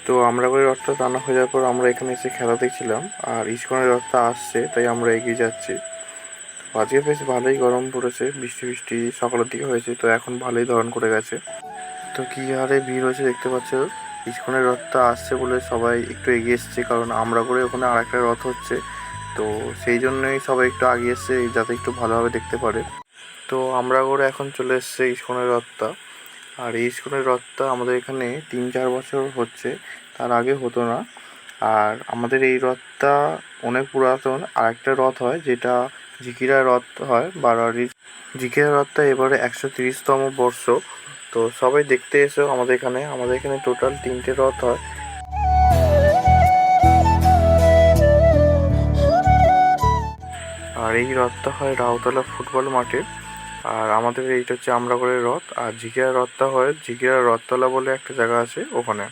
তো আমরাগড়ের রথটা টানা হয়ে যাওয়ার পর আমরা এখানে এসে খেলা দেখছিলাম, আর ইস্কনের রথটা আসছে তাই আমরা এগিয়ে যাচ্ছি। আজকে বেশ ভালোই গরম পড়েছে, বৃষ্টি বৃষ্টি সকালের দিকে হয়েছে, তো এখন ভালোই ধরন করে গেছে। তো কী হারে ভিড় হয়েছে দেখতে পাচ্ছ। ইস্কনের রথটা আসছে বলে সবাই একটু এগিয়ে এসছে, কারণ আমরাগড়ে ওখানে আর একটা রথ হচ্ছে, তো সেই জন্যই সবাই একটু এগিয়ে এসছে যাতে একটু ভালোভাবে দেখতে পারে। তো আমরাগড়ে এখন চলে এসছে ইস্কনের রথটা। আর এই ইস্কনের রথটা আমাদের এখানে 3-4 বছর হচ্ছে, তার আগে হতো না। আর আমাদের এই রথটা অনেক পুরাতন। আর একটা রথ হয় যেটা ঝিকিরা রথ হয় বারোয়ারির। ঝিকিরা রথটা এবারে 130তম বর্ষ। তো সবাই দেখতে এসো আমাদের এখানে টোটাল 3টে রথ হয়। আর এই রথটা হয় রাউতলা ফুটবল মাঠে। আর আমাদের এইটা হচ্ছে আমরাগড়ের রথ। আর ঝিকিরা রথটা হয় ঝিকিরা রথতলা বলে একটা জায়গা আছে ওখানে।